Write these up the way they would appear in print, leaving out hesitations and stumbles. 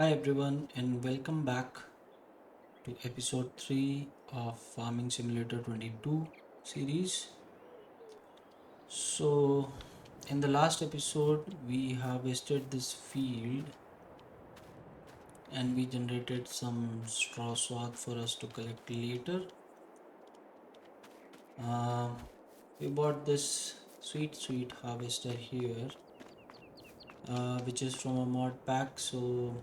Hi everyone, and welcome back to episode 3 of Farming Simulator 22 series. So, in the last episode, we harvested this field and we generated some straw swath for us to collect later. Uh, we bought this sweet harvester here, which is from a mod pack. So,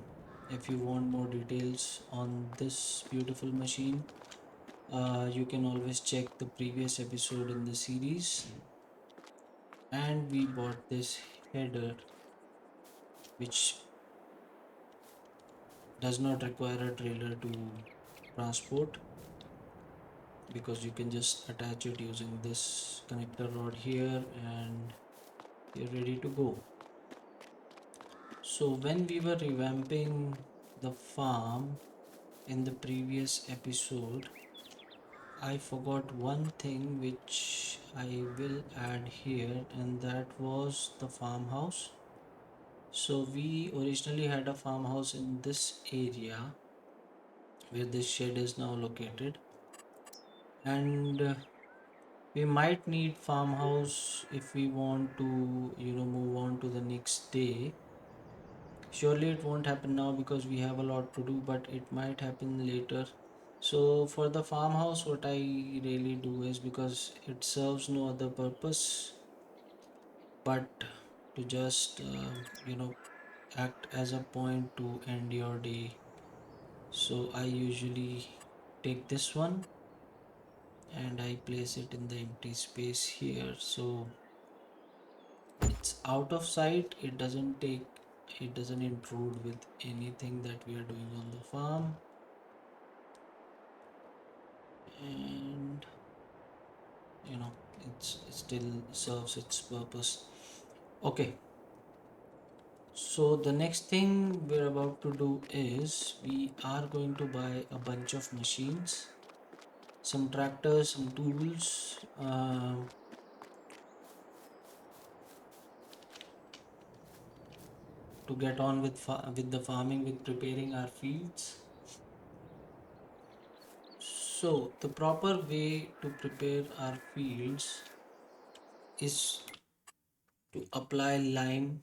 if you want more details on this beautiful machine, you can always check the previous episode in the series. And we bought this header which does not require a trailer to transport, because you can just attach it using this connector rod here and you're ready to go. So when we were revamping the farm in the previous episode, I forgot one thing which I will add here, and that was the farmhouse. So we originally had a farmhouse in this area where this shed is now located, and we might need farmhouse if we want to move on to the next day. Surely it won't happen now because we have a lot to do, but it might happen later. So for the farmhouse, what I really do is, because it serves no other purpose but to just act as a point to end your day. So I usually take this one and I place it in the empty space here, so it's out of sight. It doesn't intrude with anything that we are doing on the farm, and it still serves its purpose. Okay, so the next thing we're about to do is we are going to buy a bunch of machines, some tractors, some tools, to get on with the farming, with preparing our fields. So the proper way to prepare our fields is to apply lime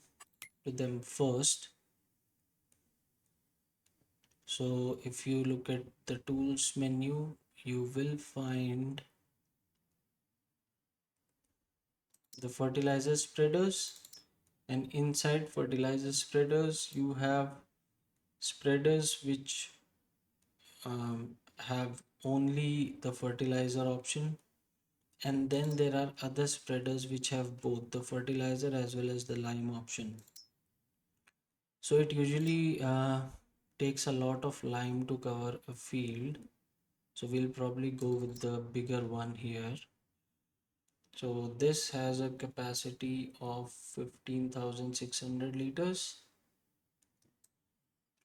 to them first. So if you look at the tools menu, you will find the fertilizer spreaders, and inside fertilizer spreaders you have spreaders which have only the fertilizer option, and then there are other spreaders which have both the fertilizer as well as the lime option. So it usually takes a lot of lime to cover a field, so we'll probably go with the bigger one here. So this has a capacity of 15,600 liters,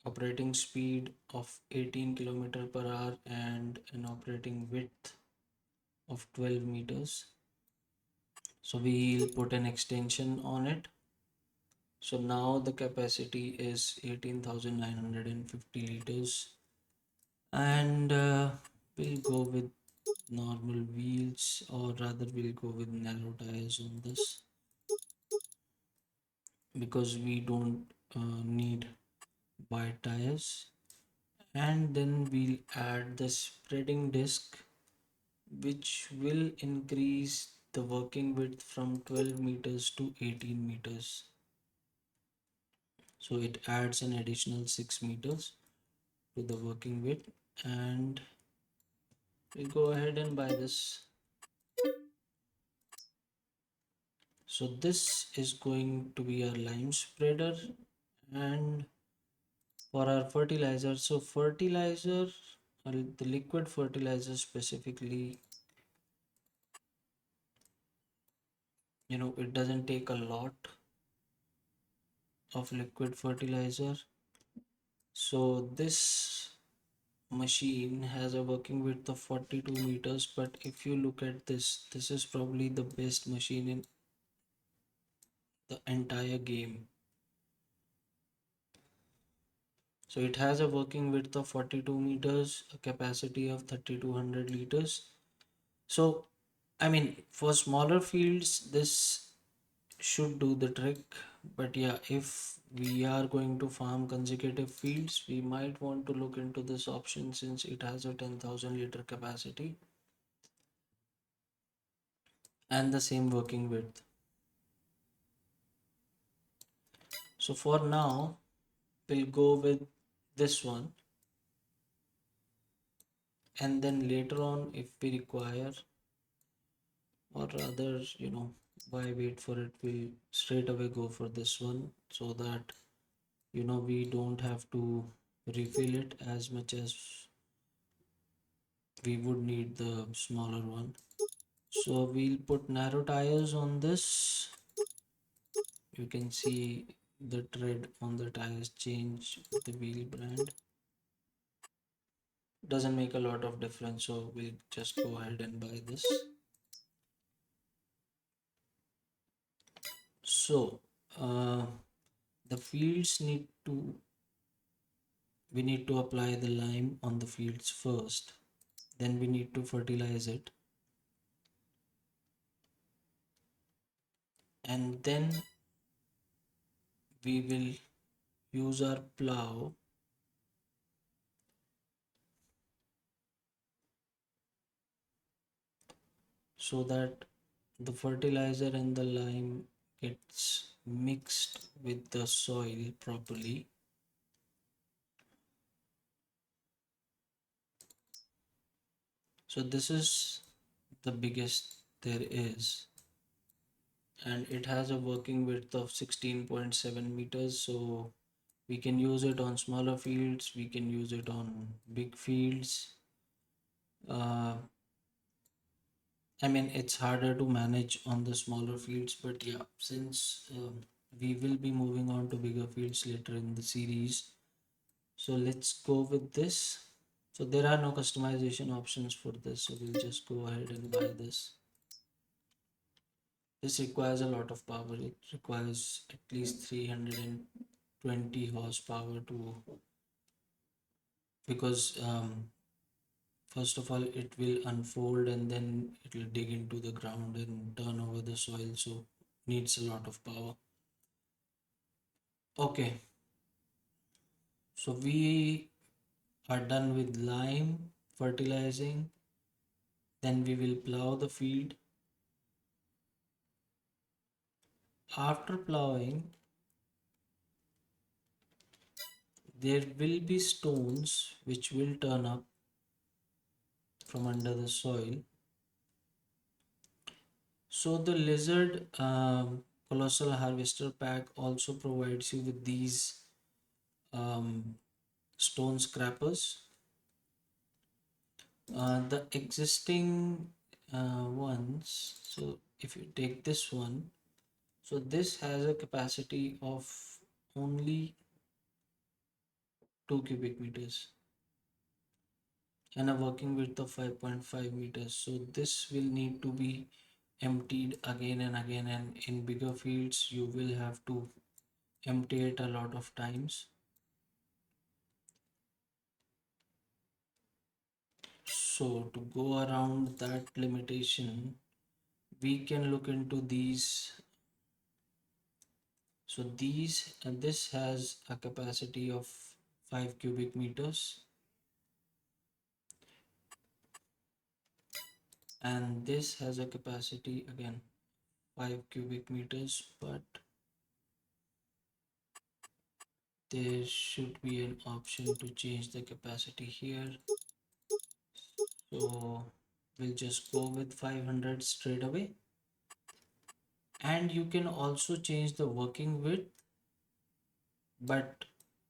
operating speed of 18 kilometer per hour, and an operating width of 12 meters. So we'll put an extension on it. So now the capacity is 18,950 liters, and we'll go with normal wheels, or rather we'll go with narrow tires on this, because we don't need wide tires. And then we'll add the spreading disc, which will increase the working width from 12 meters to 18 meters. So it adds an additional 6 meters to the working width, and we'll go ahead and buy this. So this is going to be our lime spreader. And for our fertilizer, so fertilizer, the liquid fertilizer specifically, it doesn't take a lot of liquid fertilizer. So this machine has a working width of 42 meters, but if you look at this is probably the best machine in the entire game. So it has a working width of 42 meters, a capacity of 3200 liters. So I mean, for smaller fields, this should do the trick. But yeah, if we are going to farm consecutive fields, we might want to look into this option since it has a 10,000 liter capacity and the same working width. So for now, we'll go with this one, and then later on, if we require, or rather, why wait for it, we'll straight away go for this one so that we don't have to refill it as much as we would need the smaller one. So we'll put narrow tires on this. You can see the tread on the tires change with the wheel brand. Doesn't make a lot of difference, so we'll just go ahead and buy this. So uh, the fields we need to apply the lime on the fields first. Then we need to fertilize it, and then we will use our plow so that the fertilizer and the lime gets mixed with the soil properly. So this is the biggest there is, and it has a working width of 16.7 meters. So we can use it on smaller fields, we can use it on big fields. uh, I mean, it's harder to manage on the smaller fields, but yeah, since we will be moving on to bigger fields later in the series, so let's go with this. So there are no customization options for this, so we'll just go ahead and buy this. This requires a lot of power. It requires at least 320 horsepower to, because first of all it will unfold and then it will dig into the ground and turn over the soil, so needs a lot of power. Okay, so we are done with lime fertilizing. Then we will plow the field. After plowing, there will be stones which will turn up from under the soil. So the lizard colossal harvester pack also provides you with these um, stone scrappers. The existing ones, so if you take this one, so this has a capacity of only 2 cubic meters and a working width of 5.5 meters. So this will need to be emptied again and again, and in bigger fields you will have to empty it a lot of times. So to go around that limitation, we can look into these. So this has a capacity of 5 cubic meters, and this has a capacity again 5 cubic meters, but there should be an option to change the capacity here. So we'll just go with 500 straight away. And you can also change the working width, but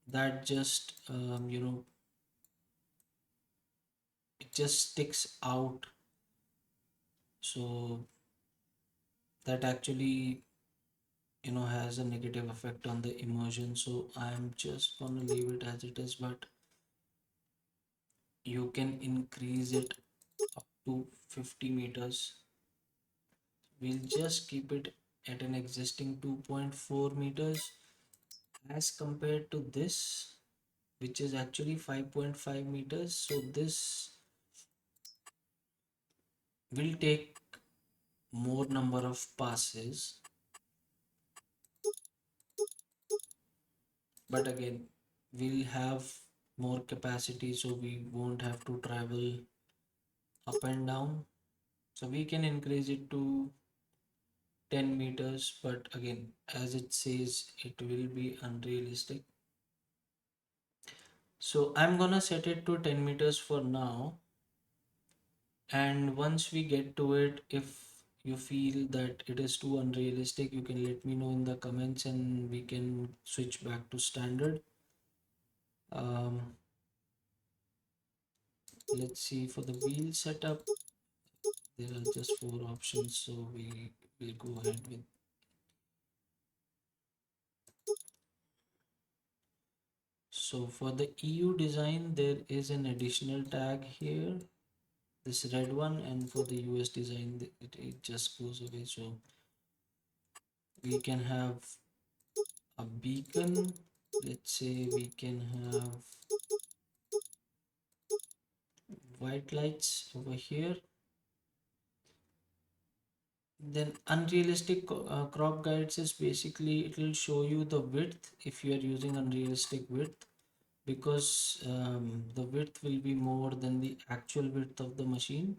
that just it just sticks out, so that actually has a negative effect on the immersion. So I'm just gonna leave it as it is, but you can increase it up to 50 meters. We'll just keep it at an existing 2.4 meters. As compared to this, which is actually 5.5 meters. So this will take more number of passes, but again, we'll have more capacity, so we won't have to travel up and down. So we can increase it to 10 meters, but again, as it says, it will be unrealistic. So I'm gonna set it to 10 meters for now. And once we get to it, if you feel that it is too unrealistic, you can let me know in the comments and we can switch back to standard. Um, let's see, for the wheel setup, there are just four options, so we will go ahead with. So for the EU design, there is an additional tag here, this red one, and for the US design, it just goes away. So we can have a beacon. Let's say we can have white lights over here. Then unrealistic crop guides is basically it will show you the width if you are using unrealistic width, because the width will be more than the actual width of the machine.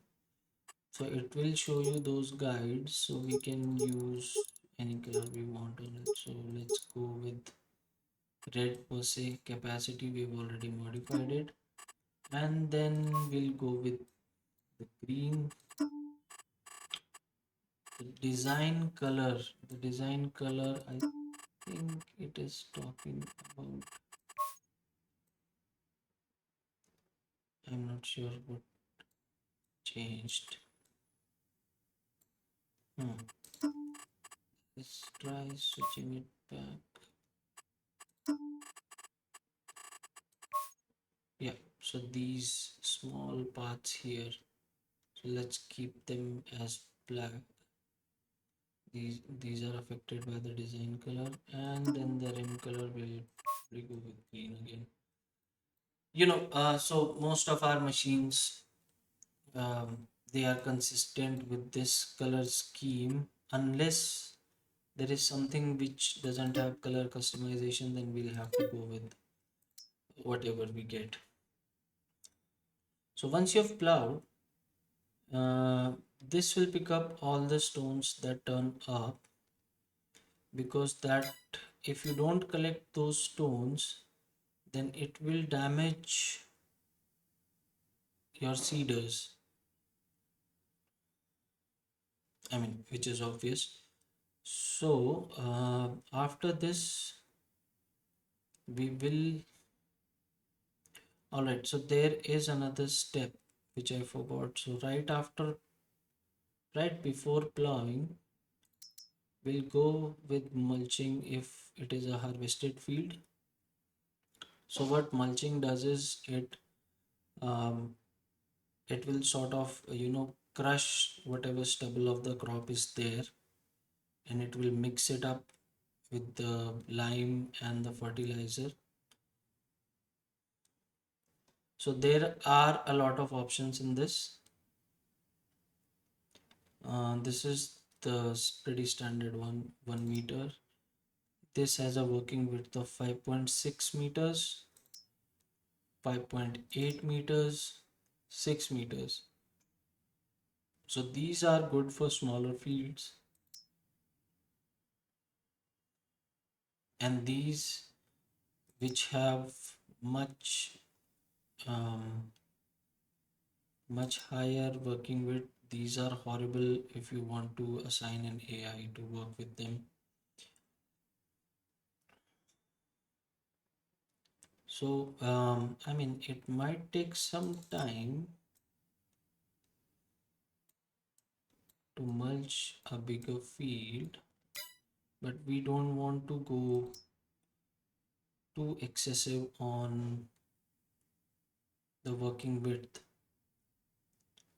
So it will show you those guides, so we can use any color we want on it. So let's go with red per se. Capacity we've already modified it, and then we'll go with the green. The design color, I think it is talking about, I'm not sure what changed. Let's try switching it back. Yeah, so these small parts here, so let's keep them as black. These are affected by the design color, and then the rim color will probably go with green again. So most of our machines, they are consistent with this color scheme, unless there is something which doesn't have color customization, then we'll have to go with whatever we get. So once you've plowed, uh, this will pick up all the stones that turn up, because that if you don't collect those stones, then it will damage your seeders. I mean, which is obvious. So after this, we will. All right. So there is another step which I forgot. So right before plowing, we'll go with mulching if it is a harvested field. So what mulching does is um, it will sort of crush whatever stubble of the crop is there, and it will mix it up with the lime and the fertilizer. So there are a lot of options in this. This is the pretty standard one, 1 meter. This has a working width of 5.6 meters, 5.8 meters, 6 meters. So these are good for smaller fields, and these which have much um, much higher working width, these are horrible if you want to assign an AI to work with them. So I mean, it might take some time to mulch a bigger field, but we don't want to go too excessive on the working width.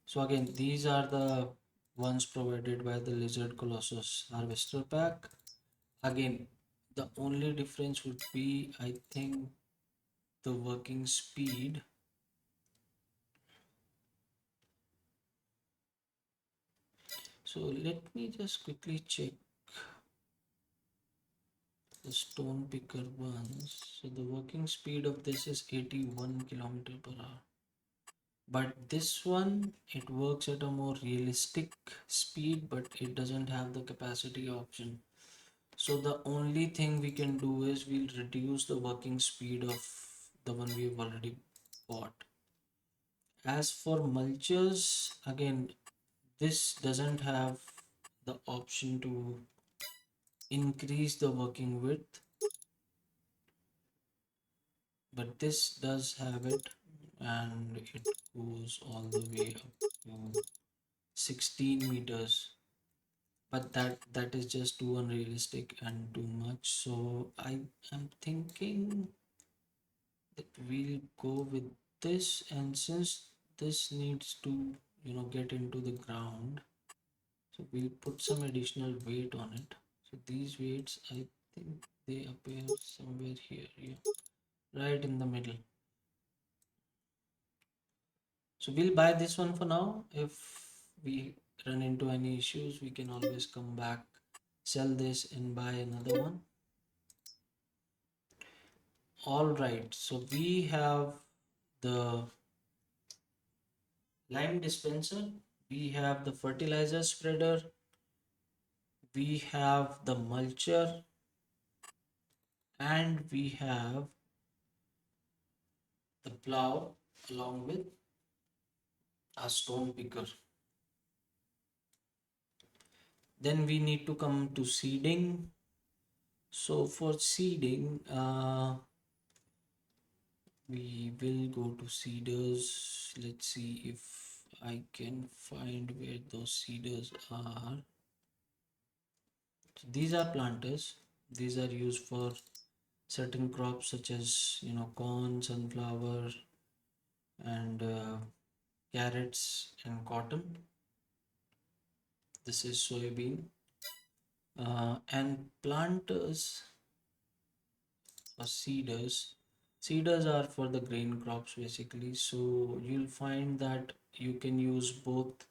So again, these are the ones provided by the Lizard Colossus harvester pack. Again, the only difference would be, I think, the working speed. So let me just quickly check the stone picker ones. So the working speed of this is 81 kilometer per hour. But this one, it works at a more realistic speed, but it doesn't have the capacity option. So the only thing we can do is we'll reduce the working speed of the one we've already bought. As for mulchers, again, this doesn't have the option to increase the working width, but this does have it, and it goes all the way up to 16 meters. But that is just too unrealistic and too much. So I am thinking that we'll go with this, and since this needs to get into the ground, so we'll put some additional weight on it. So these weights, I think they appear somewhere here, yeah, right in the middle. So we'll buy this one for now. If we run into any issues, we can always come back, sell this and buy another one. All right, so we have the lime dispenser, we have the fertilizer spreader, we have the mulcher, and we have the plow along with a stone picker. Then we need to come to seeding. So for seeding, we will go to seeders. Let's see if I can find where those seeders are. So these are planters. These are used for certain crops such as corn, sunflower, and carrots and cotton. This is soybean. And planters or seeders. Seeders are for the grain crops basically. So you'll find that you can use both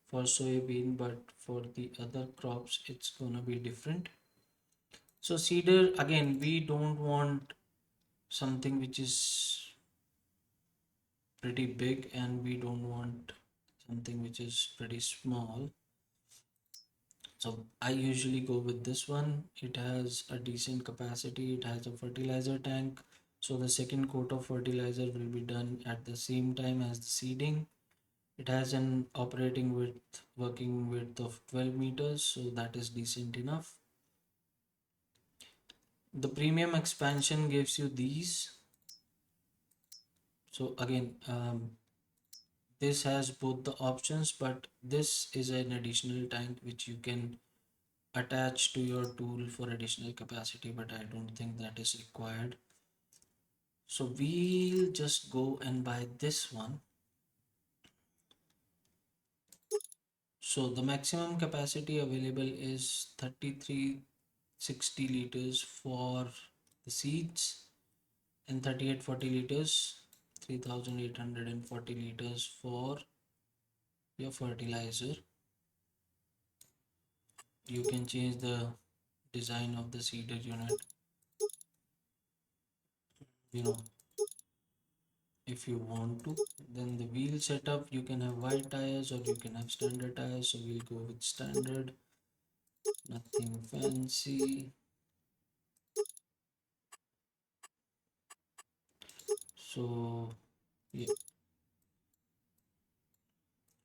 for soybean, but for the other crops, it's gonna be different. So seeder, again, we don't want something which is pretty big, and we don't want something which is pretty small. So I usually go with this one. It has a decent capacity, it has a fertilizer tank. So the second coat of fertilizer will be done at the same time as the seeding. It has an operating width, working width of 12 meters, so that is decent enough. The premium expansion gives you these. So again, this has both the options, but this is an additional tank which you can attach to your tool for additional capacity, but I don't think that is required. So we'll just go and buy this one. So the maximum capacity available is 3360 liters for the seeds, and 3840 liters, 3840 liters for your fertilizer. You can change the design of the seeder unit, you know, if you want to. Then the wheel setup, you can have wide tires or you can have standard tires. So we'll go with standard, nothing fancy. So yeah,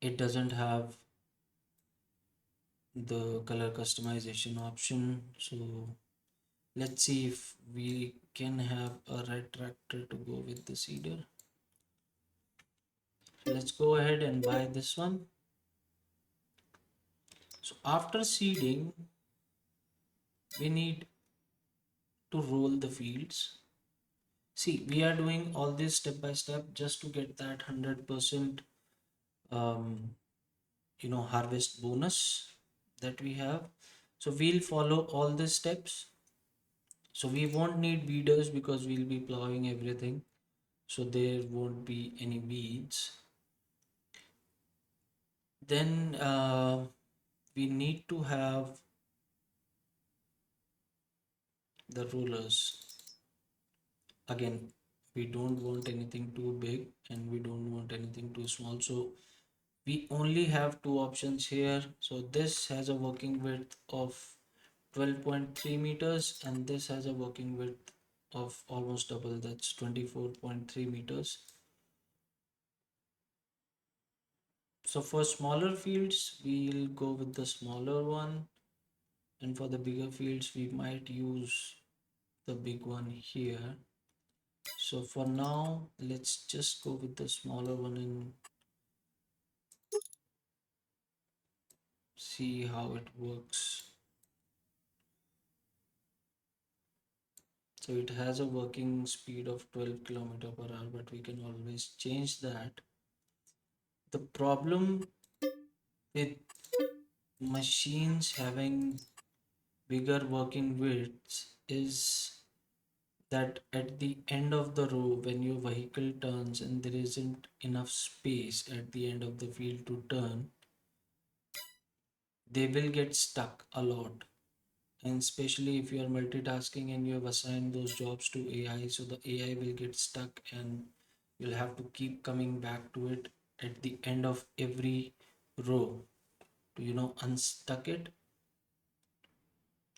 it doesn't have the color customization option. So let's see if we can have a red tractor to go with the seeder. So let's go ahead and buy this one. So after seeding, we need to roll the fields. See, we are doing all this step by step just to get that 100% um, harvest bonus that we have. So we'll follow all the steps. So we won't need weeders because we'll be plowing everything. so there won't be any weeds. Then we need to have the rollers. Again, we don't want anything too big and we don't want anything too small. So we only have two options here. So this has a working width of 12.3 meters and this has a working width of almost double, that's 24.3 meters. So for smaller fields we'll go with the smaller one, and for the bigger fields we might use the big one here. So for now let's just go with the smaller one and see how it works. So it has a working speed of 12 kilometer per hour, but we can always change that. The problem with machines having bigger working widths is that at the end of the row, when your vehicle turns and there isn't enough space at the end of the field to turn, they will get stuck a lot. And especially if you are multitasking and you have assigned those jobs to AI, so the AI will get stuck and you'll have to keep coming back to it at the end of every row to unstuck it,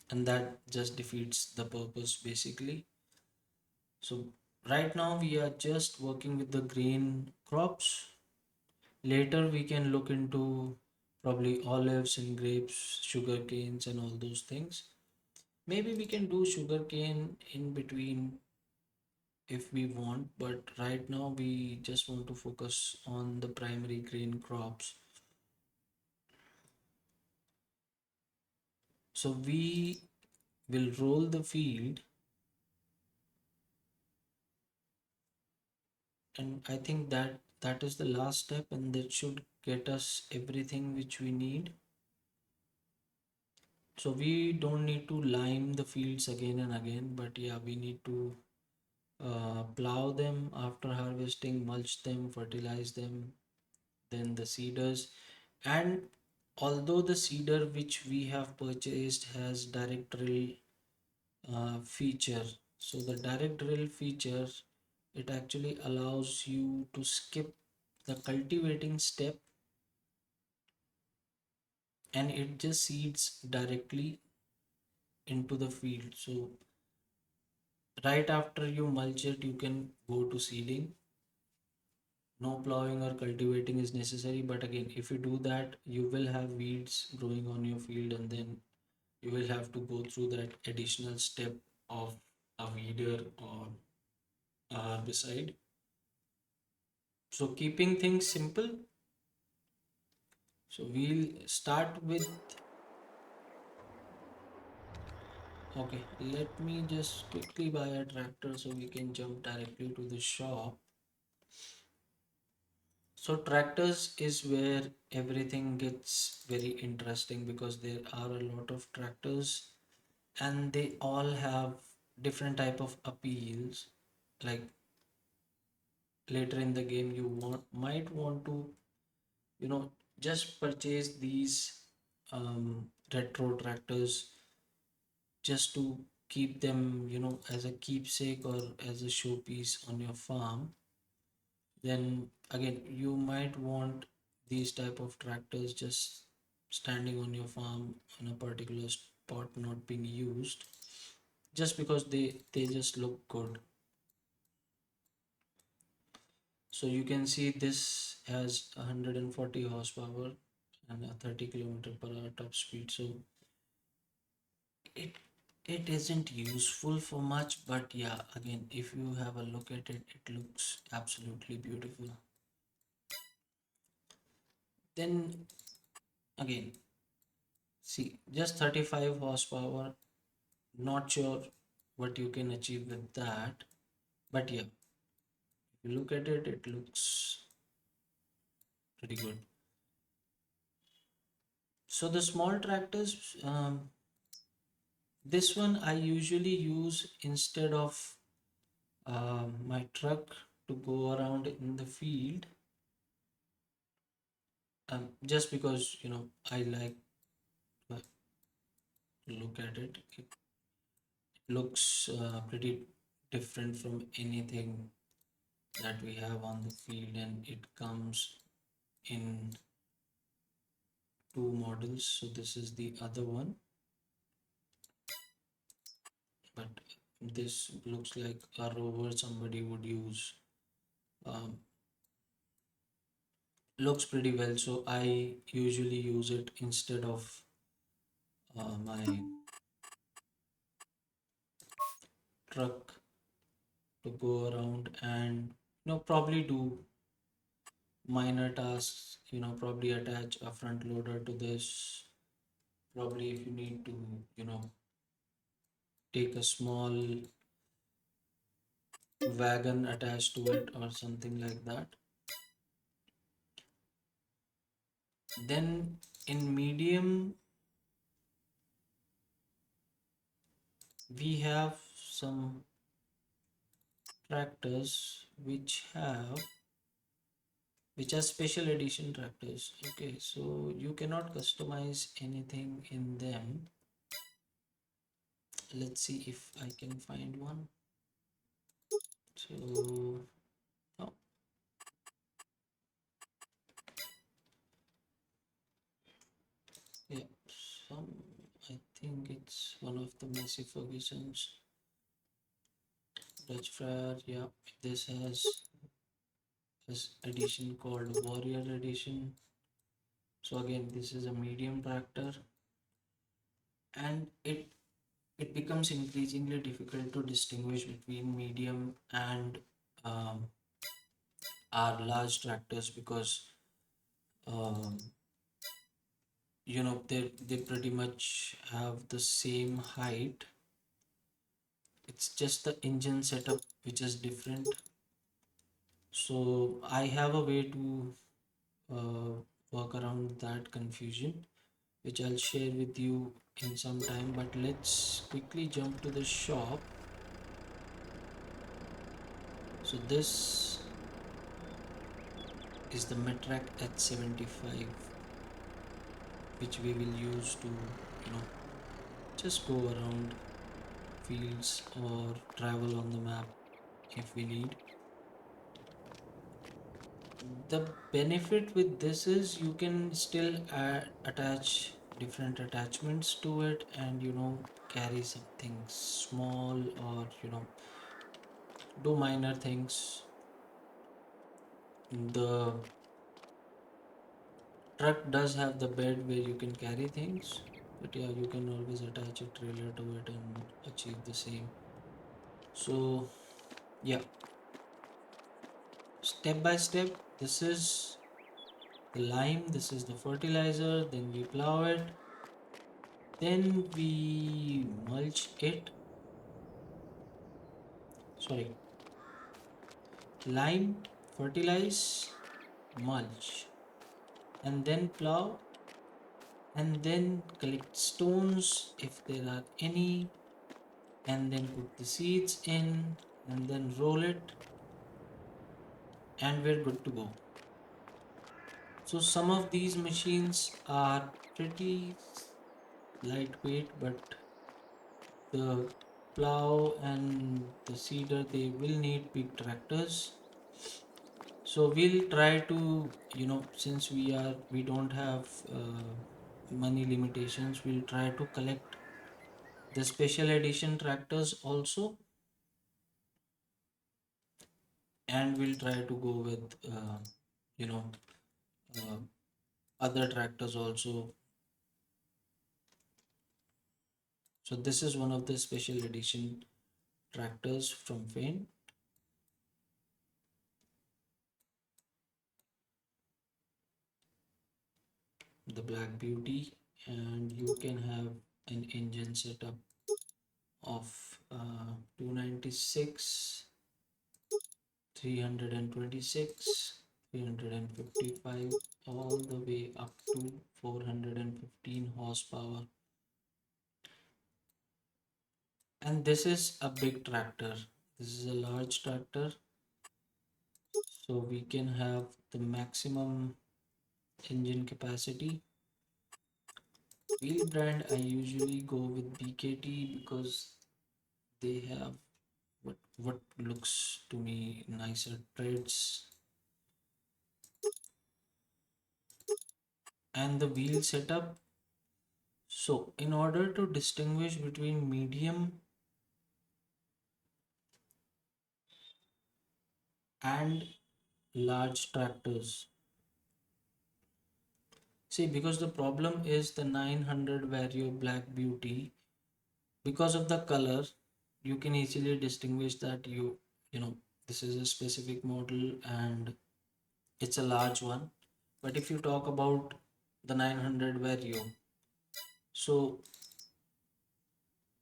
and that just defeats the purpose basically. So right now we are just working with the grain crops. Later we can look into probably olives and grapes, sugar canes and all those things. Maybe we can do sugarcane in between if we want, but right now we just want to focus on the primary grain crops. So we will roll the field, and I think that that is the last step, and that should get us everything which we need. So we don't need to lime the fields again and again, but yeah, we need to plow them after harvesting, mulch them, fertilize them, then the seeders. And although the seeder which we have purchased has direct drill feature, so the direct drill feature, it actually allows you to skip the cultivating step and it just seeds directly into the field. So right after you mulch it, you can go to seeding. No plowing or cultivating is necessary, but again, if you do that, you will have weeds growing on your field, and then you will have to go through that additional step of a weeder or a herbicide. So keeping things simple, so we'll start with, okay, let me just quickly buy a tractor so we can jump directly to the shop. So tractors is where everything gets very interesting because there are a lot of tractors and they all have different type of appeals. Like later in the game you might want to just purchase these retro tractors just to keep them as a keepsake or as a showpiece on your farm. Then again you might want these type of tractors just standing on your farm on a particular spot not being used just because they just look good. So you can see this has 140 horsepower and a 30 kilometer per hour top speed. So it it isn't useful for much, but yeah, again, if you have a look at it, it looks absolutely beautiful. Then again, see, just 35 horsepower, not sure what you can achieve with that, but yeah, if you look at it, it looks pretty good. So the small tractors, this one I usually use instead of my truck. to go around in the field, just because I like to look at it. It looks pretty different from anything that we have on the field, and it comes in two models. So this is the other one, but this looks like a rover somebody would use. um, Looks pretty well, so I usually use it instead of my truck to go around and probably do minor tasks, probably attach a front loader to this, probably if you need to take a small wagon attached to it or something like that. Then in medium, we have some tractors which are special edition tractors. Okay, so you cannot customize anything in them. Let's see if I can find one. So oh, yeah, some I think it's one of the Massey Ferguson's Dutch Fryer. Yeah, this has this edition called Warrior Edition. So again, this is a medium tractor, and it becomes increasingly difficult to distinguish between medium and um, our large tractors, because um, they pretty much have the same height. It's just the engine setup which is different. So I have a way to uh, work around that confusion, which I'll share with you in some time. But let's quickly jump to the shop. So this is the Metrak H75, which we will use to just go around fields or travel on the map if we need. The benefit with this is you can still attach different attachments to it, and carry something small, or do minor things. The truck does have the bed where you can carry things, but yeah, you can always attach a trailer to it and achieve the same. So yeah, step by step, this is the lime, this is the fertilizer, then we plow it, then we mulch it. Sorry, lime, fertilize, mulch, and then plow, and then collect stones if there are any, and then put the seeds in, and then roll it, and we're good to go. So some of these machines are pretty lightweight, but the plow and the seeder, they will need big tractors. So we'll try to, since we don't have money limitations, we'll try to collect the special edition tractors also, and we'll try to go with you know uh, other tractors also. So this is one of the special edition tractors from Fane. The Black Beauty, and you can have an engine setup of 296, 326, 355, all the way up to 415 horsepower. And this is a big tractor. This is a large tractor. So we can have the maximum engine capacity. Wheel brand, I usually go with BKT because they have what looks to me nicer treads, and the wheel setup. So in order to distinguish between medium and large tractors, see, because the problem is the 900 Vario Black Beauty, because of the color, you can easily distinguish that you know this is a specific model and it's a large one. But if you talk about the 900 Vario, so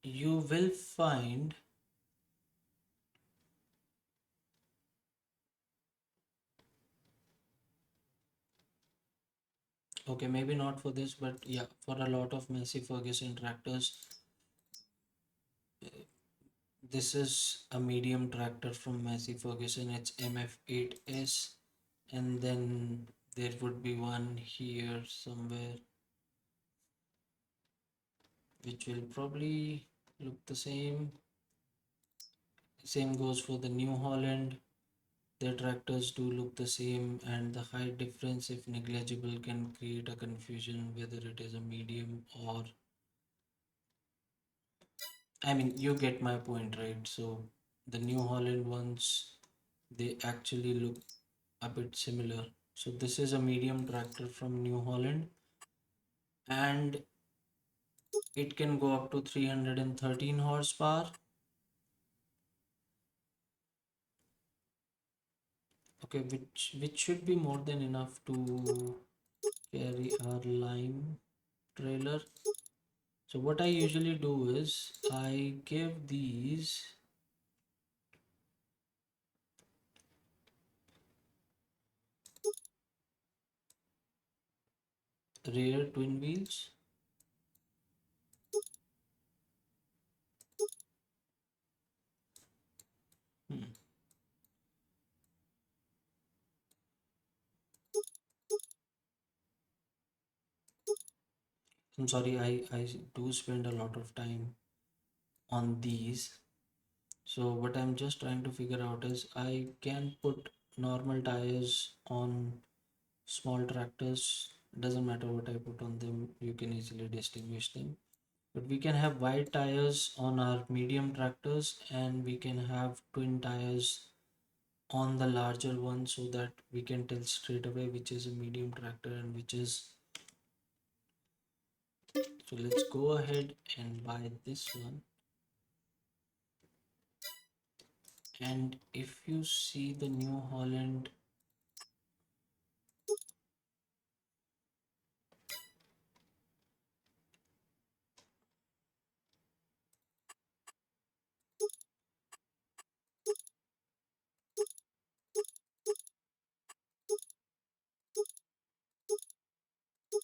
you will find, okay, maybe not for this, but yeah, for a lot of Massey Ferguson tractors, this is a medium tractor from Massey Ferguson. It's MF8S, and then there would be one here somewhere which will probably look the same. Same goes for the New Holland. Their tractors do look the same, and the height difference, if negligible, can create a confusion whether it is a medium or, I mean, you get my point, right? So the New Holland ones, they actually look a bit similar. So this is a medium tractor from New Holland, and it can go up to 313 horsepower. Okay, which should be more than enough to carry our lime trailer. So what I usually do is I give these rear twin wheels. Hmm. I'm sorry, I do spend a lot of time on these. So what I'm just trying to figure out is I can put normal tires on small tractors. Doesn't matter what I put on them, you can easily distinguish them. But we can have wide tires on our medium tractors, and we can have twin tires on the larger one, so that we can tell straight away which is a medium tractor and which is. So let's go ahead and buy this one. And if you see the New Holland,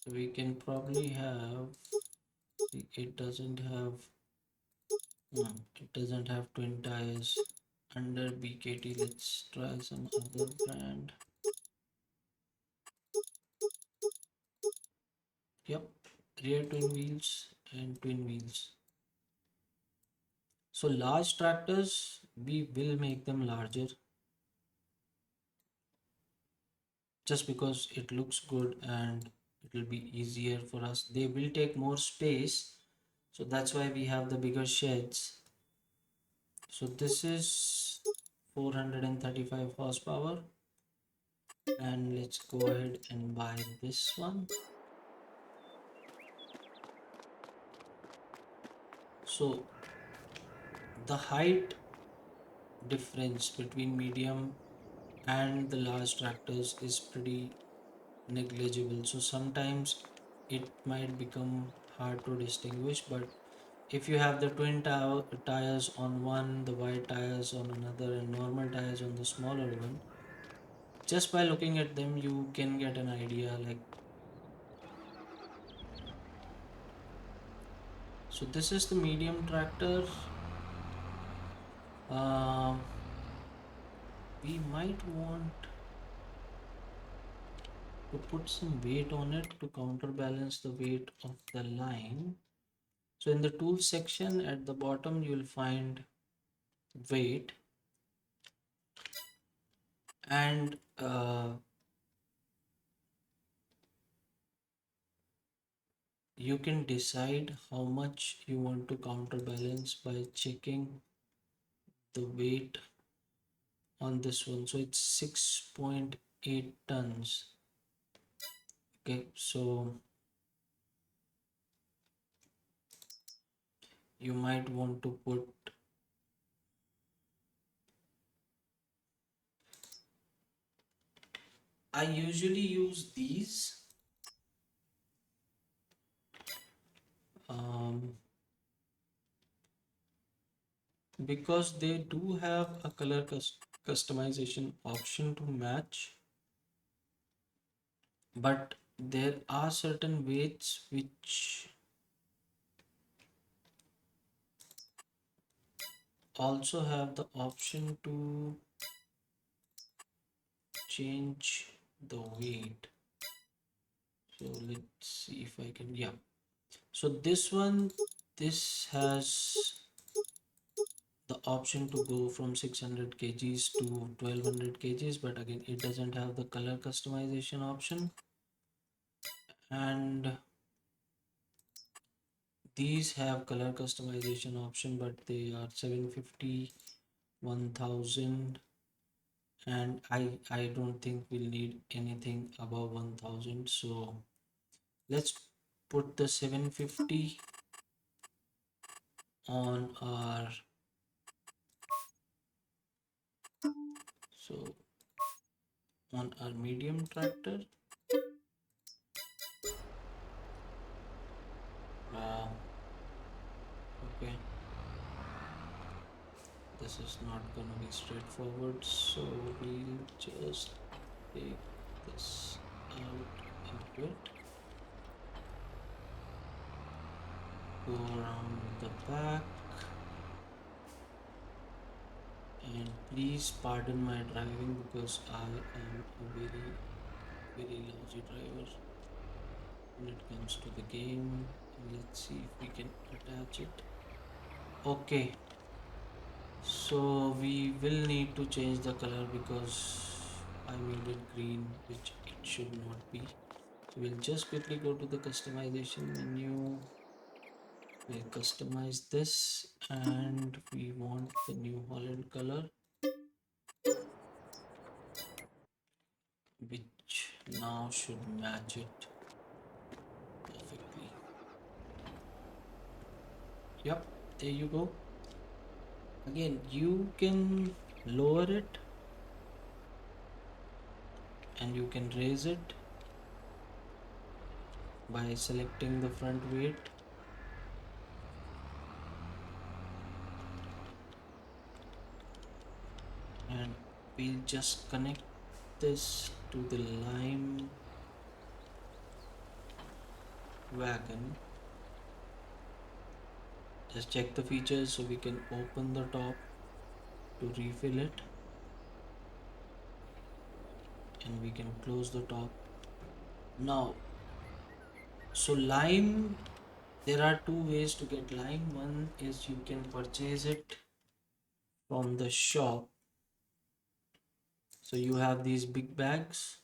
we can probably have, it doesn't have, no, it doesn't have twin tires under BKT. Let's try some other brand. Yep, rear twin wheels and twin wheels. So large tractors, we will make them larger just because it looks good and it will be easier for us. They will take more space, so that's why we have the bigger sheds. So this is 435 horsepower, and let's go ahead and buy this one. So the height difference between medium and the large tractors is pretty negligible, so sometimes it might become hard to distinguish. But if you have the tires on one, the wide tires on another, and normal tires on the smaller one, just by looking at them you can get an idea, like, so this is the medium tractor. um we might want to put some weight on it to counterbalance the weight of the line. So in the tools section at the bottom, you'll find weight, and you can decide how much you want to counterbalance by checking the weight on this one. So it's 6.8 tons. Okay, so you might want to put, I usually use these um, because they do have a color customization option to match, but there are certain weights which also have the option to change the weight. So let's see if I can, yeah. So this one, this has the option to go from 600 kgs to 1200 kgs, but again, it doesn't have the color customization option. And these have color customization option, but they are 750, 1000, and I don't think we'll need anything above 1000. So let's put the 750 on our, so on our medium tractor. Wow, okay, this is not gonna be straightforward, so we'll just take this out a bit, go around the back, and please pardon my driving because I am a very lousy driver when it comes to the game. Let's see if we can attach it. Okay, so we will need to change the color because I made it green, which it should not be. So we'll just quickly go to the customization menu. We'll customize this, and we want the New Holland color, which now should match it perfectly. Yep, there you go. Again, you can lower it and you can raise it by selecting the front weight. And we'll just connect this to the lime wagon. Just check the features so we can open the top to refill it, and we can close the top. Now, so lime, there are two ways to get lime. One is you can purchase it from the shop. So you have these big bags.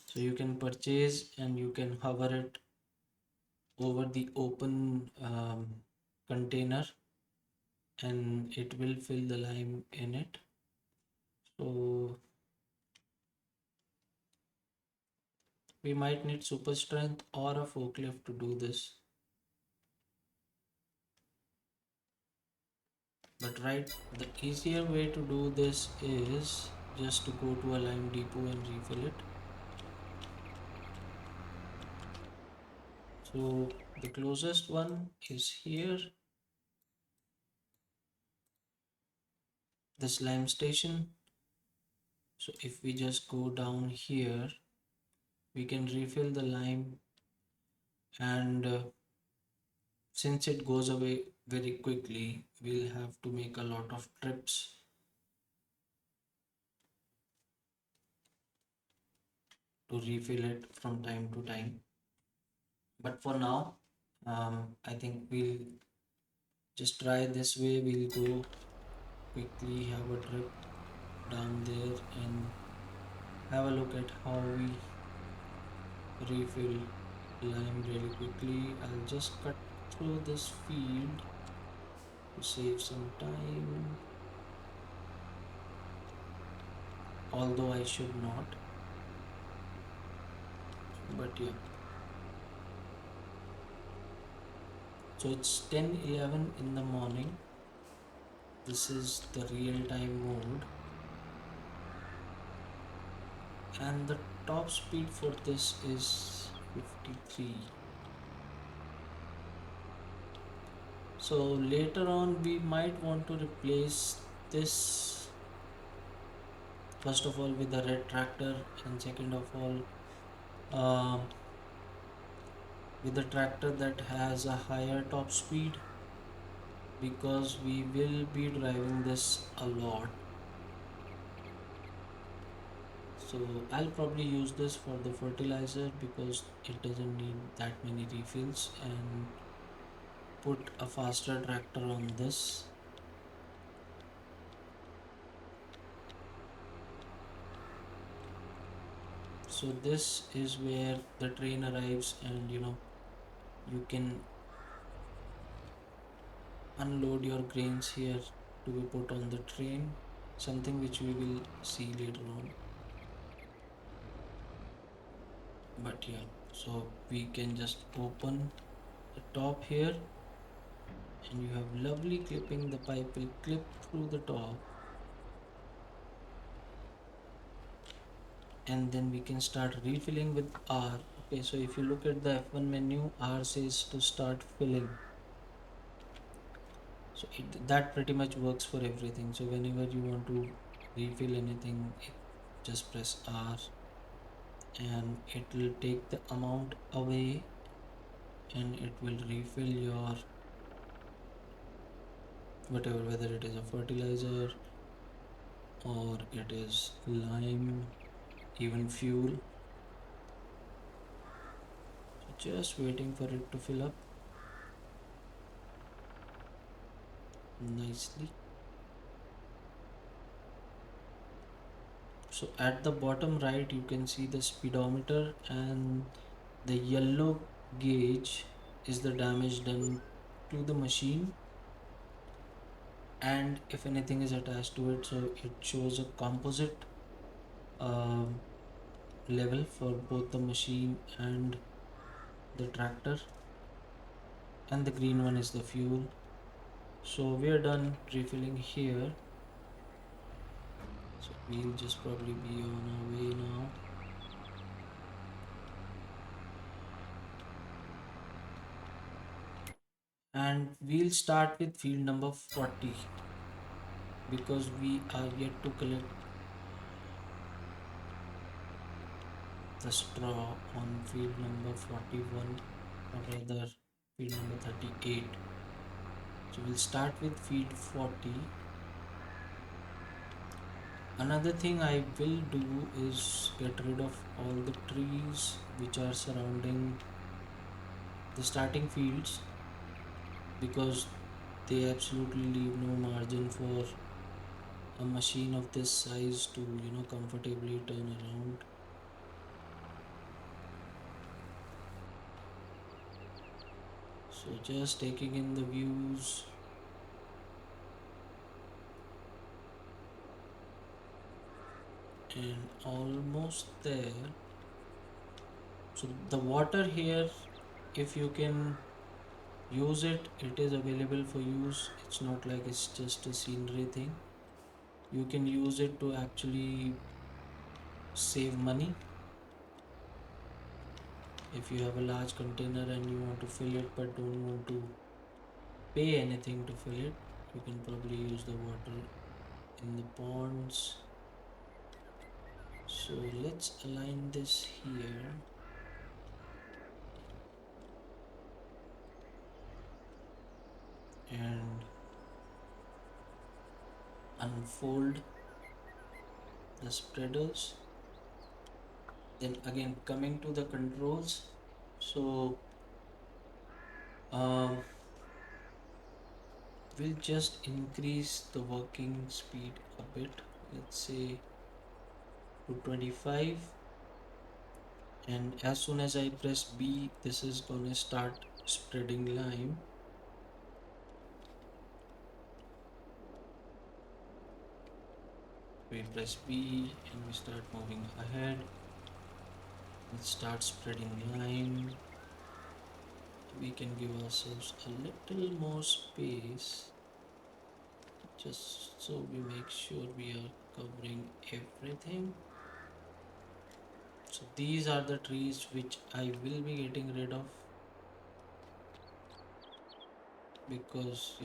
So you can purchase and you can hover it over the open container, and it will fill the lime in it. So we might need super strength or a forklift to do this. But right, the easier way to do this is just to go to a lime depot and refill it. So the closest one is here, this lime station. So if we just go down here, we can refill the lime, and since it goes away very quickly, we'll have to make a lot of trips. to refill it from time to time. But for now, I think we'll just try this way. We'll go quickly have a trip down there and have a look at how we refill lime really quickly. I'll just cut through this field to save some time, although I should not, but yeah. So it's 10:11 in the morning. This is the real time mode, and the top speed for this is 53. So later on we might want to replace this, first of all, with the red tractor, and second of all, um, with the tractor that has a higher top speed, because we will be driving this a lot. So I'll probably use this for the fertilizer because it doesn't need that many refills, and put a faster tractor on this. So this is where the train arrives, and you can unload your grains here to be put on the train, something which we will see later on. But yeah, so we can just open the top here, and you have lovely clipping. The pipe will clip through the top, and then we can start refilling with R. Okay, so if you look at the F1 menu, R says to start filling. So that pretty much works for everything. So whenever you want to refill anything, just press R, and it will take the amount away, and it will refill your whatever, whether it is a fertilizer or it is lime, even fuel. So just waiting for it to fill up nicely. So at the bottom right you can see the speedometer, and the yellow gauge is the damage done to the machine, and if anything is attached to it. So it shows a composite um, level for both the machine and the tractor, and the green one is the fuel. So we are done refilling here, so we'll just probably be on our way now. And we'll start with field number 40 because we are yet to collect the straw on field number 41, or rather field number 38. So we'll start with field 40. Another thing I will do is get rid of all the trees which are surrounding the starting fields, because they absolutely leave no margin for a machine of this size to comfortably turn around. So just taking in the views. And almost there. So the water here, if you can use it, it is available for use. It's not like it's just a scenery thing. You can use it to actually save money. If you have a large container and you want to fill it but don't want to pay anything to fill it, you can probably use the water in the ponds. So let's align this here. And unfold the spreaders. Then again, coming to the controls, so um, we'll just increase the working speed a bit, let's say to 25, and as soon as I press B, this is gonna start spreading lime. We press B and we start moving ahead. It starts spreading lime. We can give ourselves a little more space just so we make sure we are covering everything. So these are the trees which I will be getting rid of because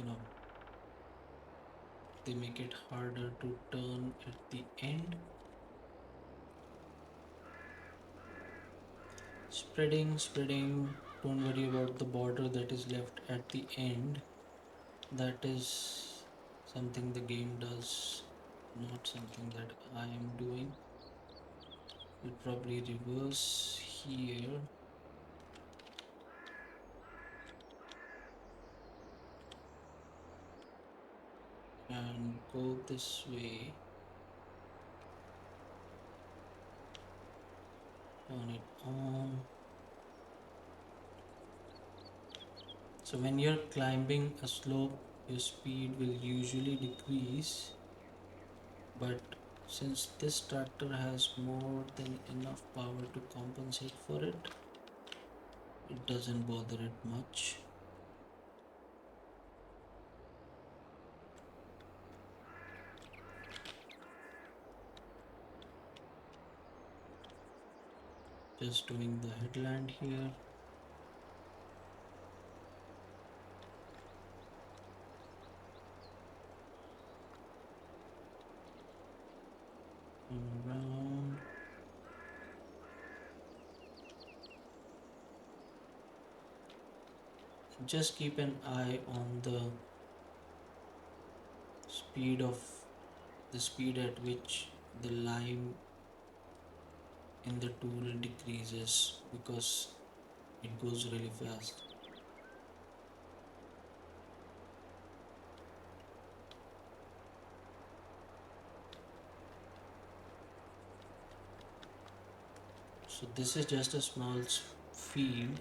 they make it harder to turn at the end. Spreading, don't worry about the border that is left at the end. That is something the game does, not something that I am doing. We'll probably reverse here and go this way. Turn it on. So when you're climbing a slope, your speed will usually decrease, but since this tractor has more than enough power to compensate for it, it doesn't bother it much. Just doing the headland here. Turn around. Just keep an eye on speed of the speed at which the lime in the tool decreases because it goes really fast. So this is just a small field.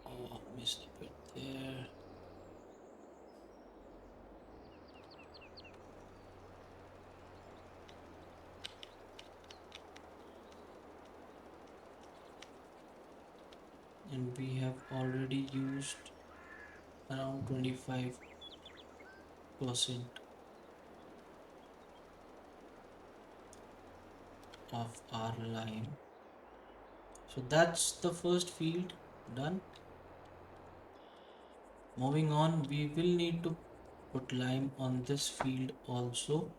Oh, missed a bit there. And we have already used around 25% of our lime. So that's the first field done. Moving on, we will need to put lime on this field also.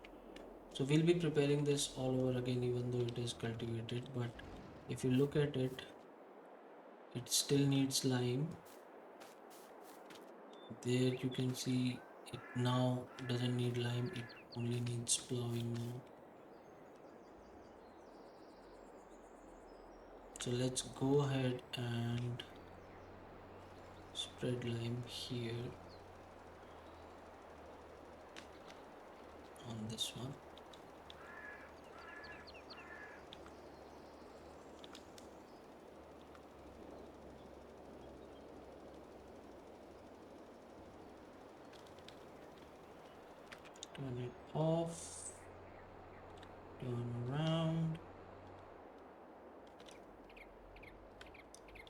So we'll be preparing this all over again even though it is cultivated, but if you look at it, it still needs lime. There you can see it now doesn't need lime, it only needs plowing now. So let's go ahead and spread lime here on this one. Turn it off, turn around.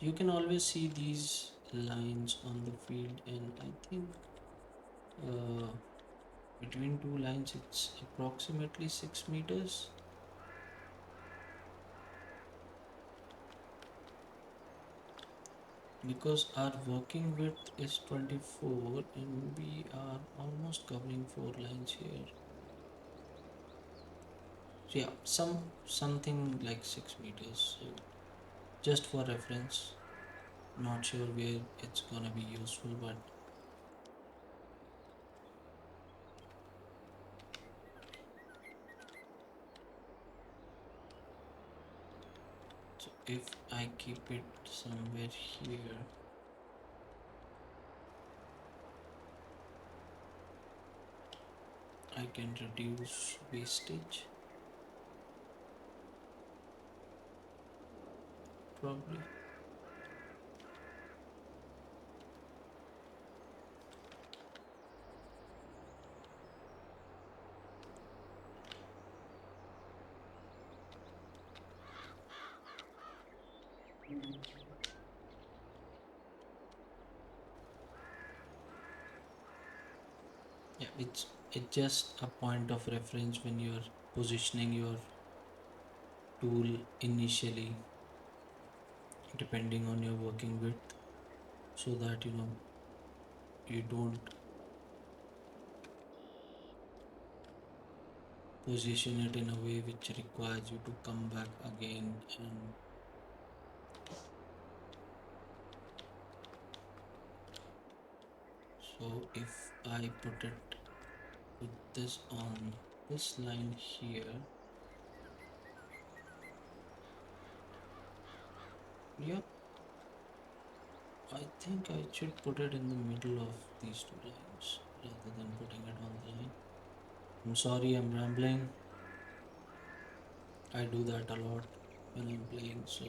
You can always see these lines on the field, and I think uh, between two lines it's approximately 6 meters. Because our working width is 24 and we are almost covering 4 lines here. So yeah, something like 6 meters. So just for reference, not sure where it's gonna be useful, but if I keep it somewhere here, I can reduce wastage probably. Yeah, it's just a point of reference when you're positioning your tool initially, depending on your working width, so that you don't position it in a way which requires you to come back again. And so if I put this on this line here, yeah, I think I should put it in the middle of these two lines rather than putting it on the line. I'm sorry, I'm rambling. I do that a lot when I'm playing, so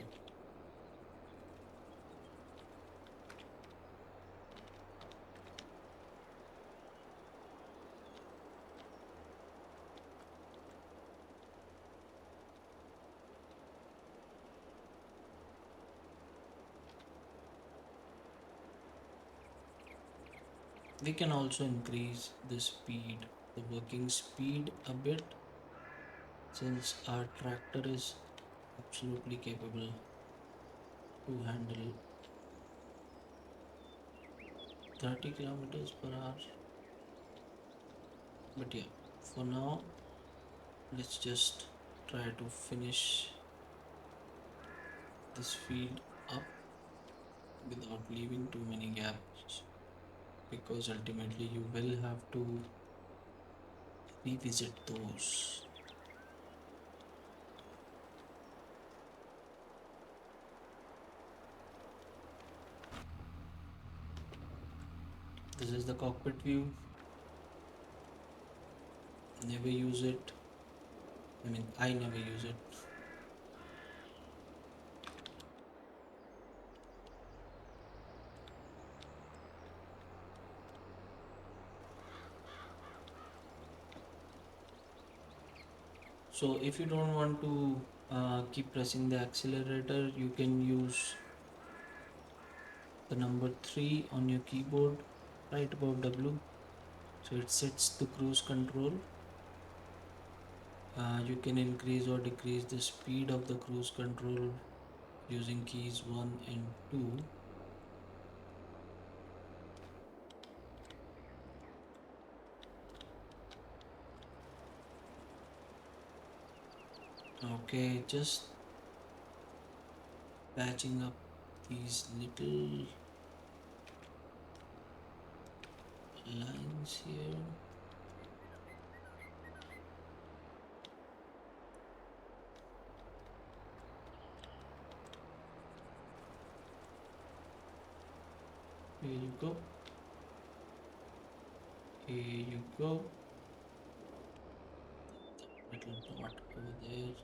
we can also increase the speed, the working speed a bit, since our tractor is absolutely capable to handle 30 kilometers per hour. But yeah, for now, let's just try to finish this field up without leaving too many gaps, because ultimately you will have to revisit those. This is the cockpit view. Never use it. I mean, I never use it. So if you don't want to keep pressing the accelerator, you can use the number 3 on your keyboard right above W. So it sets the cruise control. You can increase or decrease the speed of the cruise control using keys 1 and 2. Okay, just patching up these little lines here. Here you go. Here you go. Little dot over there.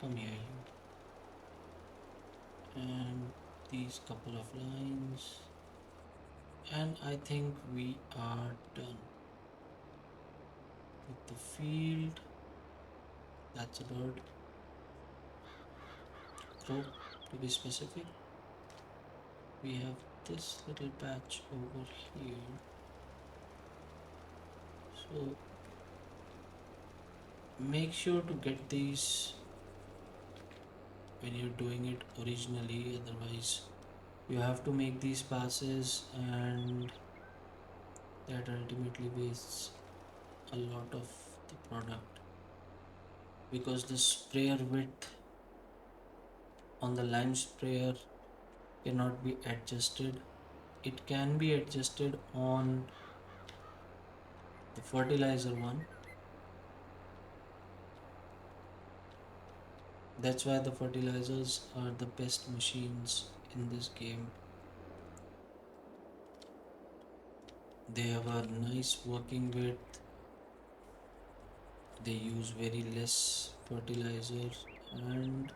Come here, you. And these couple of lines. And I think we are done with the field. That's a bird. Crow, to be specific. We have this little patch over here. So make sure to get these when you're doing it originally, otherwise you have to make these passes, and that ultimately wastes a lot of the product, because the sprayer width on the lime sprayer cannot be adjusted. It can be adjusted on the fertilizer one, That's why the fertilizers are the best machines in this game. They have a nice working width, they use very less fertilizer, and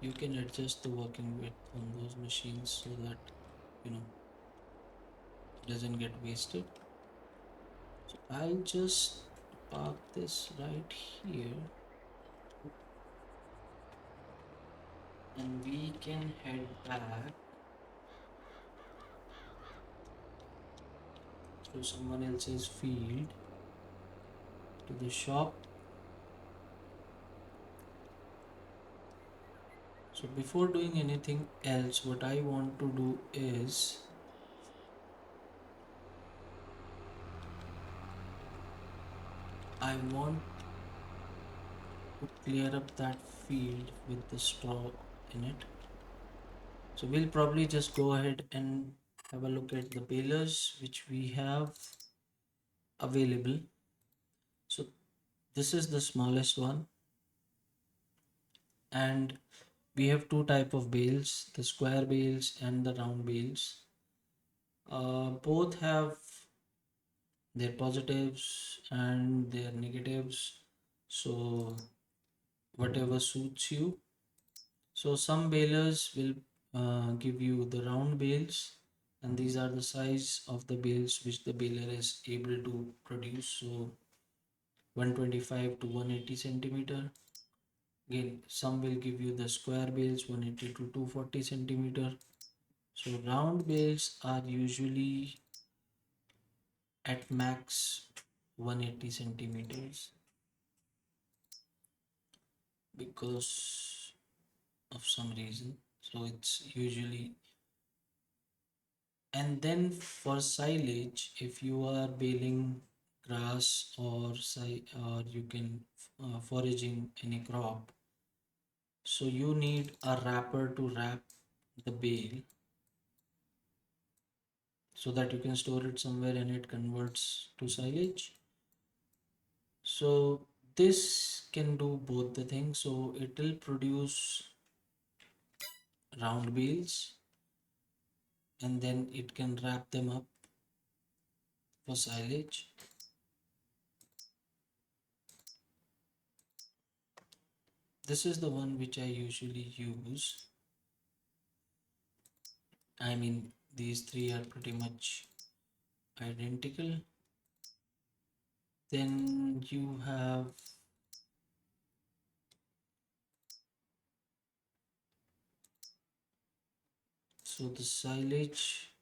you can adjust the working width on those machines so that you know it doesn't get wasted. So I'll just park this right here and we can head back through someone else's field to the shop. So before doing anything else, what I want to do is I want to clear up that field with the straw in it. So we'll probably just go ahead and have a look at the balers which we have available. So this is the smallest one, and we have two type of bales, the square bales and the round bales. Both have their positives and their negatives, so whatever suits you. So some balers will give you the round bales, and these are the size of the bales which the baler is able to produce. So 125 to 180 centimeter. Again, some will give you the square bales 180 to 240 centimeter. So round bales are usually at max 180 centimeters because of some reason. So it's usually, and then for silage, if you are baling grass or you can foraging any crop, so you need a wrapper to wrap the bale so that you can store it somewhere and it converts to silage. So this can do both the things. So it will produce round bales and then it can wrap them up for silage. This is the one which I usually use. I mean, these three are pretty much identical. Then you have so the silage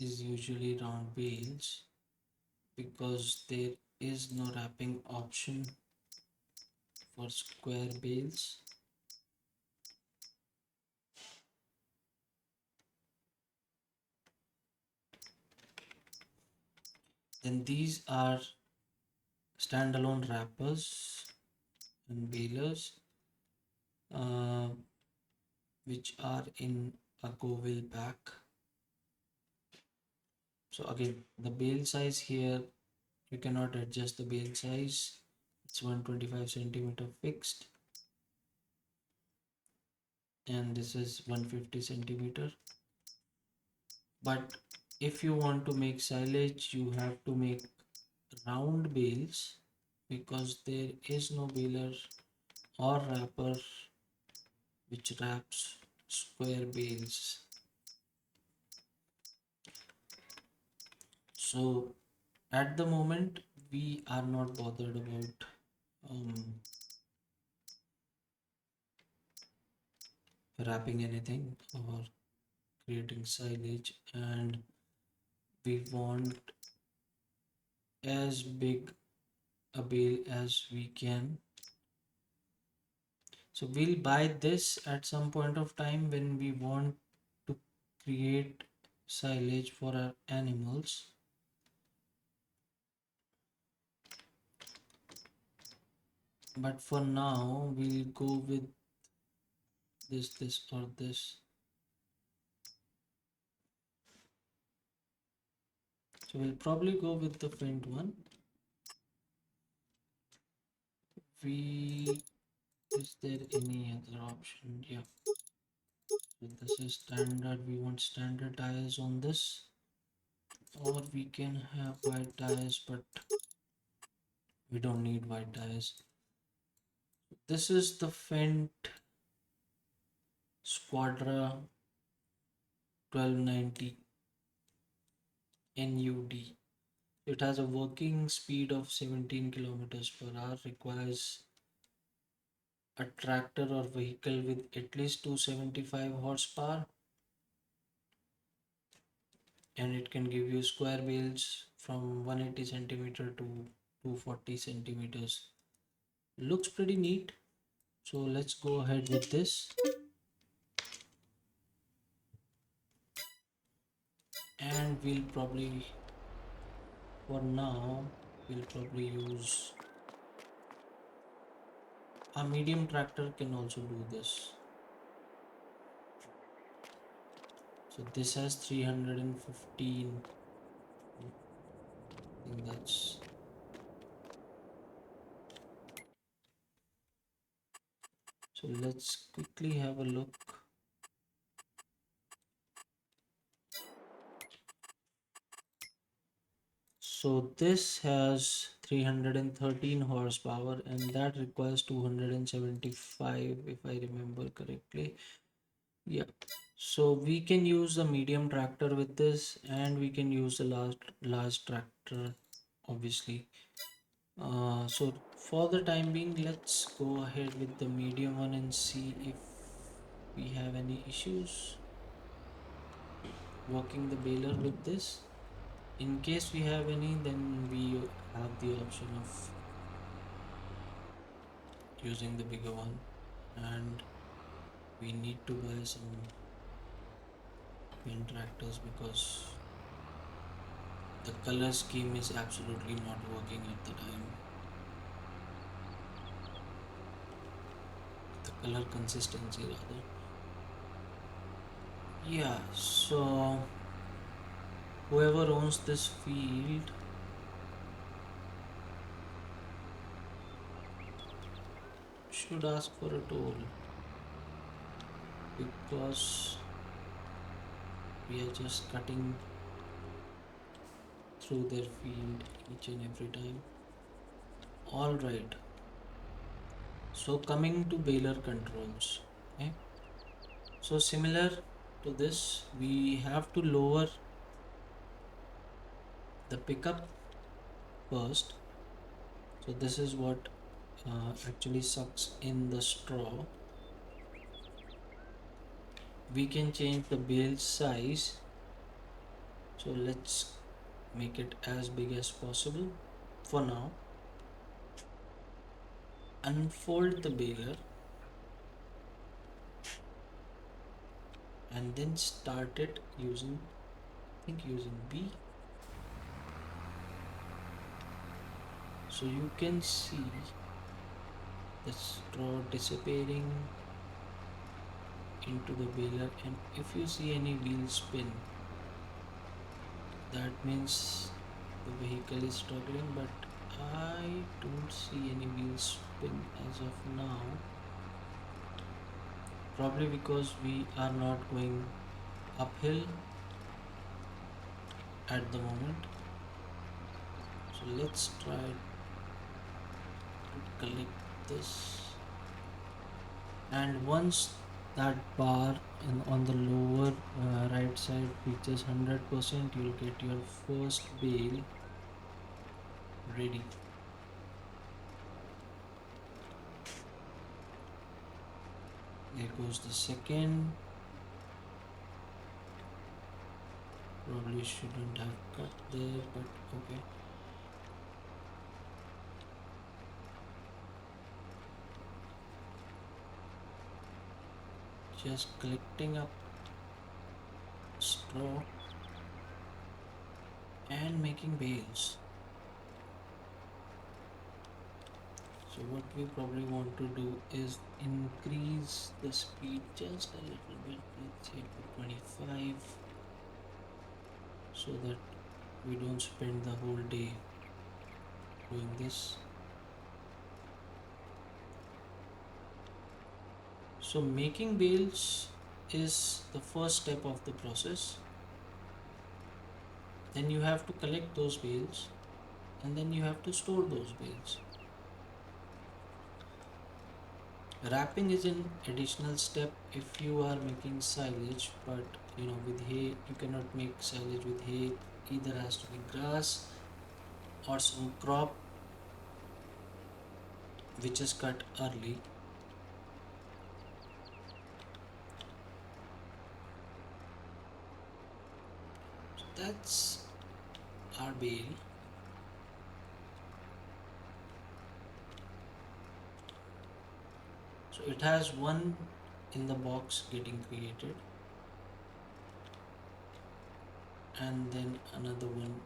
is usually round bales because there is no wrapping option for square bales. Then these are standalone wrappers and balers uh, which are in a go wheel pack. So again, the bale size here, you cannot adjust the bale size. It's 125 centimeter fixed, and this is 150 centimeter. But if you want to make silage, you have to make round bales because there is no baler or wrapper which wraps square bales. So at the moment, we are not bothered about wrapping anything or creating silage, and we want as big a bale as we can. So we'll buy this at some point of time when we want to create silage for our animals. But for now, we'll go with this, or this. So we'll probably go with the faint one. We Is there any other option? Yeah. So this is standard. We want standard tires on this, or we can have white tires, but we don't need white tires. This is the Fendt Squadra 1290 NUD. It has a working speed of 17 kilometers per hour, requires a tractor or vehicle with at least 275 horsepower, and it can give you square bales from 180 centimeter to 240 centimeters. Looks pretty neat. So let's go ahead with this, and we'll probably, for now, we'll probably use a medium tractor can also do this. So this has 315. I think that's, so let's quickly have a look. So this has 313 horsepower, and that requires 275 if I remember correctly. Yeah. So we can use a medium tractor with this, and we can use a large tractor, obviously. So for the time being, let's go ahead with the medium one and see if we have any issues working the baler with this. In case we have any, then we have the option of using the bigger one, and we need to buy some pin tractors because the color scheme is absolutely not working at the time. The color consistency rather. Yeah, so whoever owns this field should ask for a toll, because we are just cutting through their field each and every time. All right, so coming to baler controls. Okay, so similar to this, we have to lower the pickup first. So this is what actually sucks in the straw. We can change the bale size, so let's make it as big as possible for now. Unfold the baler and then start it using, I think using B. So you can see the straw dissipating into the baler, and if you see any wheel spin, that means the vehicle is struggling, but I don't see any wheel spin as of now, probably because we are not going uphill at the moment. So let's try to collect this, and once that bar on the lower right side reaches 100%, you'll get your first bale ready. There goes the second. Probably shouldn't have cut there, but okay. Just collecting up straw and making bales. So what we probably want to do is increase the speed just a little bit, let's say to 25, so that we don't spend the whole day doing this. So making bales is the first step of the process. Then you have to collect those bales and then you have to store those bales. Wrapping is an additional step if you are making silage, but with hay you cannot make silage with hay. Either has to be grass or some crop which is cut early. So that's our bale. So it has one in the box getting created, and then another one,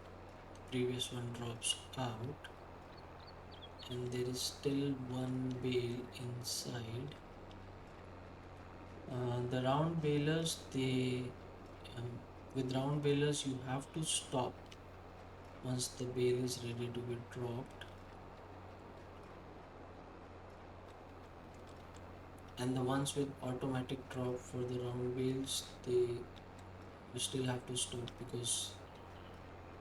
the previous one drops out, and there is still one bale inside. The round balers, um, with round balers you have to stop once the bale is ready to be dropped, and the ones with automatic drop for the round bales, they you still have to stop because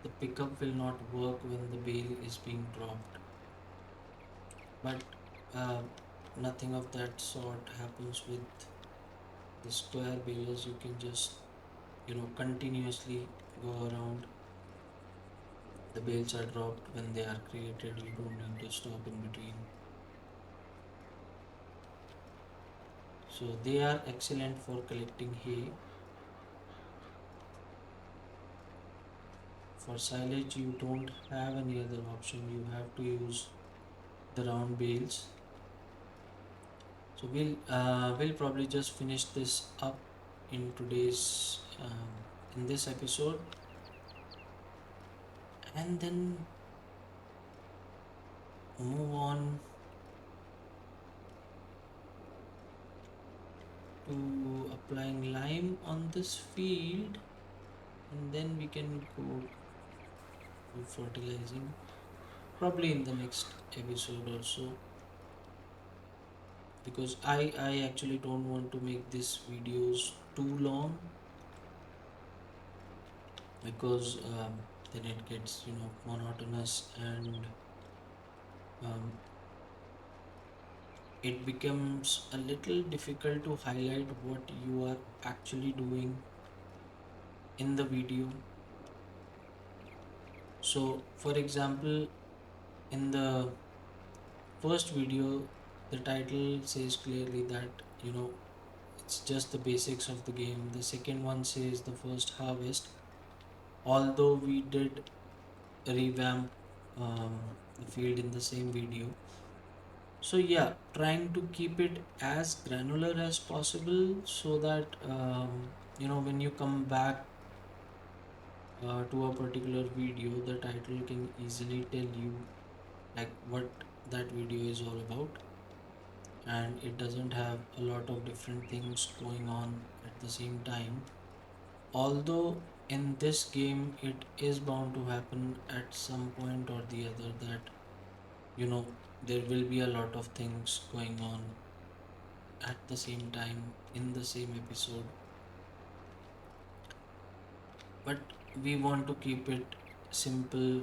the pickup will not work when the bale is being dropped. But uh, nothing of that sort happens with the square balers. You can just continuously go around. The bales are dropped when they are created. You don't need to stop in between. So they are excellent for collecting hay. For silage you don't have any other option. You have to use the round bales. So we'll probably just finish this up in today's in this episode, and then move on to applying lime on this field, and then we can go to fertilizing probably in the next episode also, because I actually don't want to make these videos too long, because then it gets monotonous, and um, it becomes a little difficult to highlight what you are actually doing in the video. So for example, in the first video the title says clearly that it's just the basics of the game. The second one says the first harvest, although we did revamp the field in the same video. So yeah, trying to keep it as granular as possible so that when you come back to a particular video, the title can easily tell you like what that video is all about, and it doesn't have a lot of different things going on at the same time. Although in this game it is bound to happen at some point or the other that you know there will be a lot of things going on at the same time in the same episode, but we want to keep it simple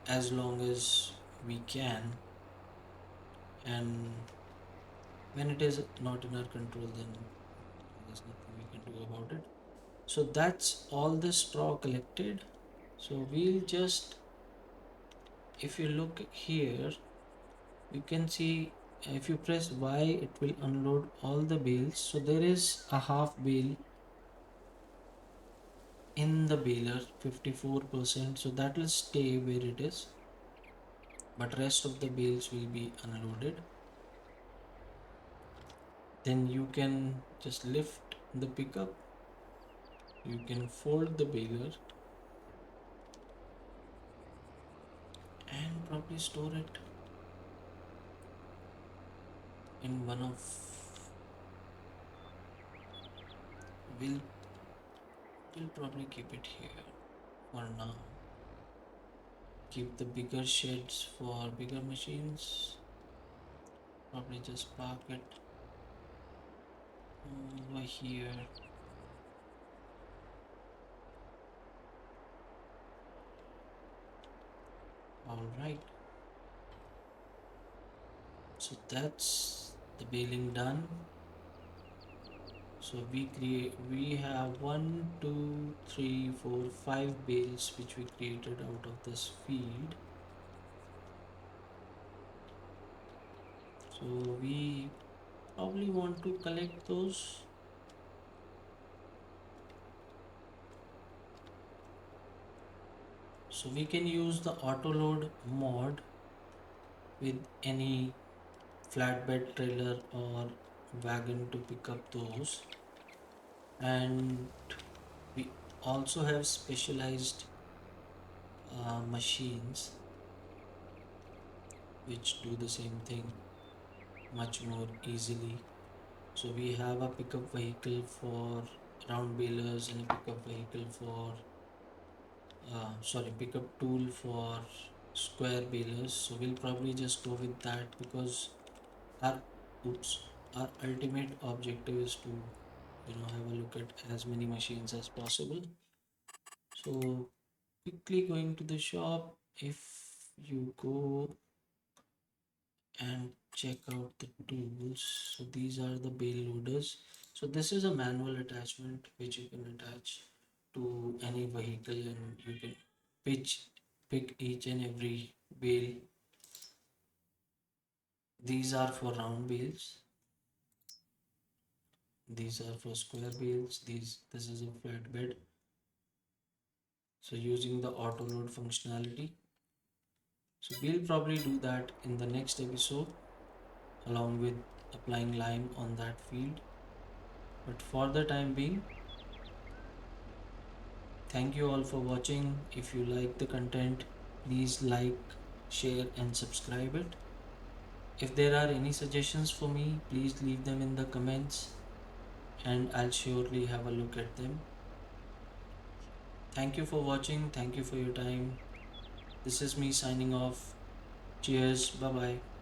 as long as we can, and when it is not in our control, then there's nothing we can do about it. So that's all the straw collected. So we'll just, if you look here, you can see if you press Y, it will unload all the bales. So there is a half bale in the baler, 54%. So that will stay where it is, but rest of the bales will be unloaded. Then you can just lift the pickup, you can fold the baler and probably store it in one of, we'll we'll probably keep it here for now. Keep the bigger sheds for bigger machines. Probably just park it over here. All right, so that's the baling done. So we have one, two, three, four, five bales which we created out of this feed. So we probably want to collect those. So we can use the auto load mod with any flatbed trailer or wagon to pick up those. And we also have specialized machines which do the same thing much more easily. So we have a pickup vehicle for round balers and a pickup vehicle for pickup tool for square balers. So we'll probably just go with that because our oops our ultimate objective is to have a look at as many machines as possible. So quickly going to the shop, if you go and check out the tools, so these are the bale loaders. So this is a manual attachment which you can attach to any vehicle, and you can pick each and every bale. These are for round bales, these are for square bales, this is a flatbed. So using the auto load functionality, so we'll probably do that in the next episode along with applying lime on that field. But for the time being, thank you all for watching. If you like the content, please like, share, and subscribe it. If there are any suggestions for me, please leave them in the comments and I'll surely have a look at them. Thank you for watching. Thank you for your time. This is me signing off. Cheers. Bye bye.